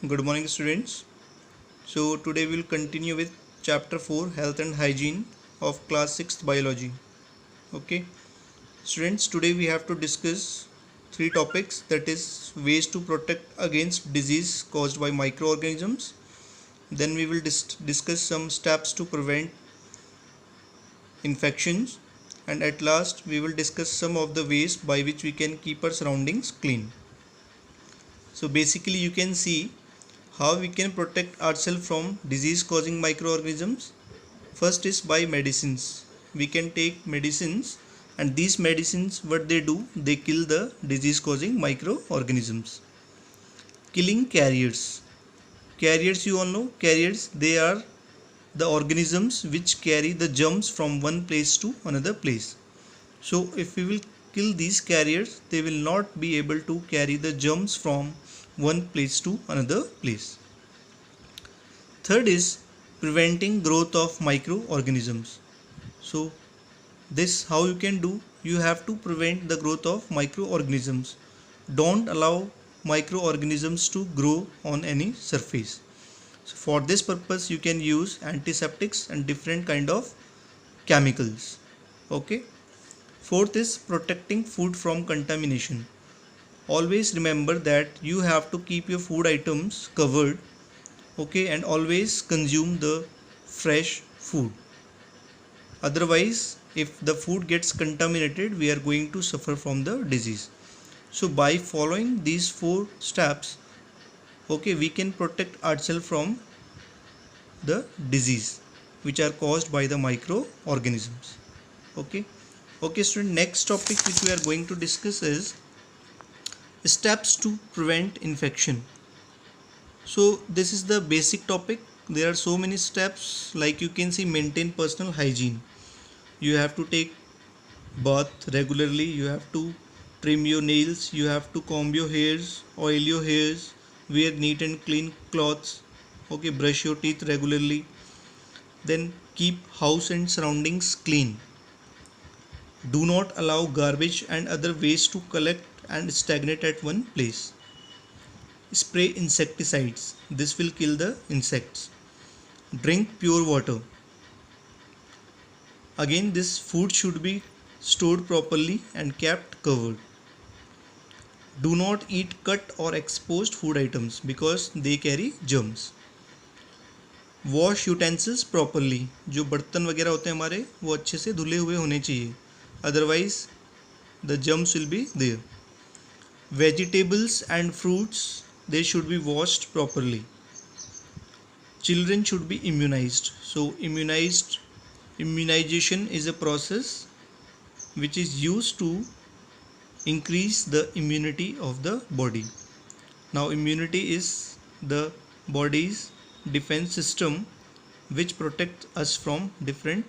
Good morning, students. So today we'll continue with chapter 4 Health and Hygiene of class 6th biology. Okay, students, today we have to discuss three topics, that is ways to protect against disease caused by microorganisms. Then we will discuss some steps to prevent infections, and at last we will discuss some of the ways by which we can keep our surroundings clean. So basically you can see how we can protect ourselves from disease causing microorganisms. First is by medicines. We can take medicines, and these medicines, what they do, they kill the disease causing microorganisms. Killing carriers. Carriers, you all know, carriers, they are the organisms which carry the germs from one place to another place. So if we will kill these carriers, they will not be able to carry the germs from one place to another place. Third is preventing growth of microorganisms. So this how you can do, you have to prevent the growth of microorganisms. Don't allow microorganisms to grow on any surface. So for this purpose you can use antiseptics and different kind of chemicals. Okay. Fourth is protecting food from contamination. Always remember that you have to keep your food items covered, okay, and always consume the fresh food. Otherwise, if the food gets contaminated, we are going to suffer from the disease. So by following these four steps, okay, we can protect ourselves from the disease which are caused by the microorganisms. Okay. Okay, student, next topic which we are going to discuss is steps to prevent infection. So this is the basic topic. There are so many steps, like you can see, maintain personal hygiene. You have to take bath regularly, you have to trim your nails, you have to comb your hairs, oil your hairs, wear neat and clean clothes, okay, brush your teeth regularly. Then keep house and surroundings clean. Do not allow garbage and other waste to collect and stagnate at one place. Spray insecticides. This will kill the insects. Drink pure water. Again, this food should be stored properly and kept covered. Do not eat cut or exposed food items because they carry germs. Wash utensils properly. जो बर्तन वगैरह होते हैं हमारे, वो अच्छे से धुले हुए होने चाहिए. Otherwise, the germs will be there. Vegetables and fruits, they should be washed properly. Children should be immunized. So immunization is a process which is used to increase the immunity of the body. Now immunity is the body's defense system which protects us from different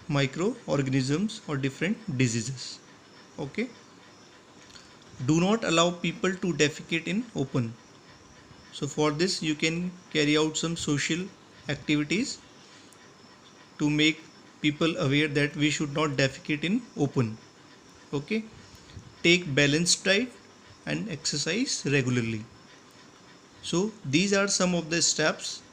microorganisms or different diseases. Okay. Do not allow people to defecate in open. So for this you can carry out some social activities to make people aware that we should not defecate in open. Okay. Take balanced diet and exercise regularly. So these are some of the steps.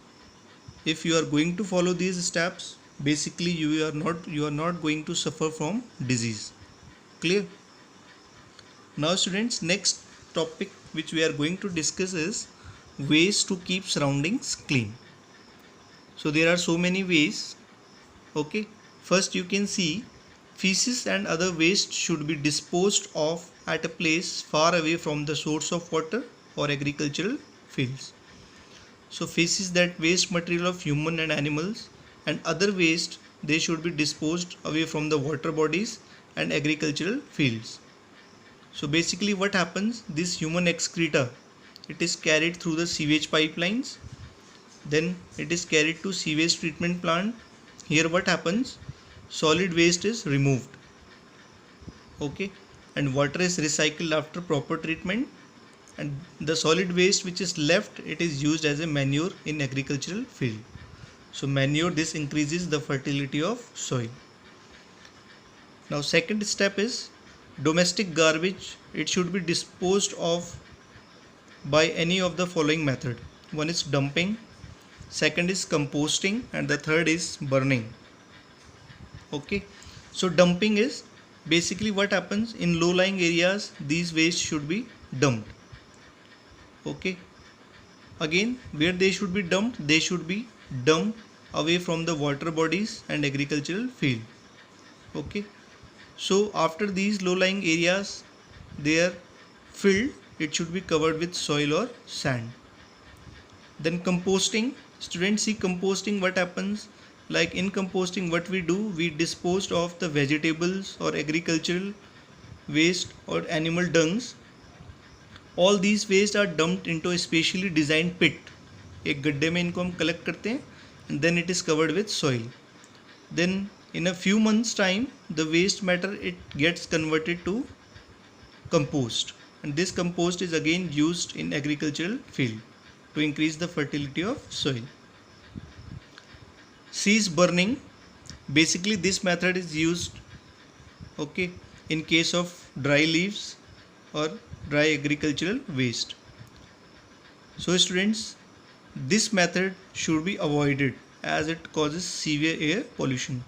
If you are going to follow these steps, basically you are not going to suffer from disease. Clear? Now students, next topic which we are going to discuss is ways to keep surroundings clean. So there are so many ways. Okay. First you can see, feces and other waste should be disposed of at a place far away from the source of water or agricultural fields. So feces, that waste material of human and animals, and other waste, they should be disposed away from the water bodies and agricultural fields. So basically what happens, this human excreta, it is carried through the sewage pipelines, then it is carried to sewage treatment plant. Here what happens, solid waste is removed, okay, and water is recycled after proper treatment, and the solid waste which is left, it is used as a manure in agricultural field. So manure, this increases the fertility of soil. Now second step is domestic garbage. It should be disposed of by any of the following method. one is dumping, second is composting, and the third is burning. Okay, so dumping is basically what happens in low lying areas. These waste should be dumped. Okay, again, where they should be dumped, they should be dumped away from the water bodies and agricultural field. Okay, so after these low lying areas they are filled, it should be covered with soil or sand. Then composting, students, see composting what happens. Like in composting, what we do, we dispose of the vegetables or agricultural waste or animal dungs. All these waste are dumped into a specially designed pit. एक गड्ढे में इनको हम collect करते हैं and then it is covered with soil. Then in a few months time the waste matter, it gets converted to compost, and this compost is again used in agricultural field to increase the fertility of soil. C is burning. Basically this method is used, okay, in case of dry leaves or dry agricultural waste. So students, this method should be avoided as it causes severe air pollution.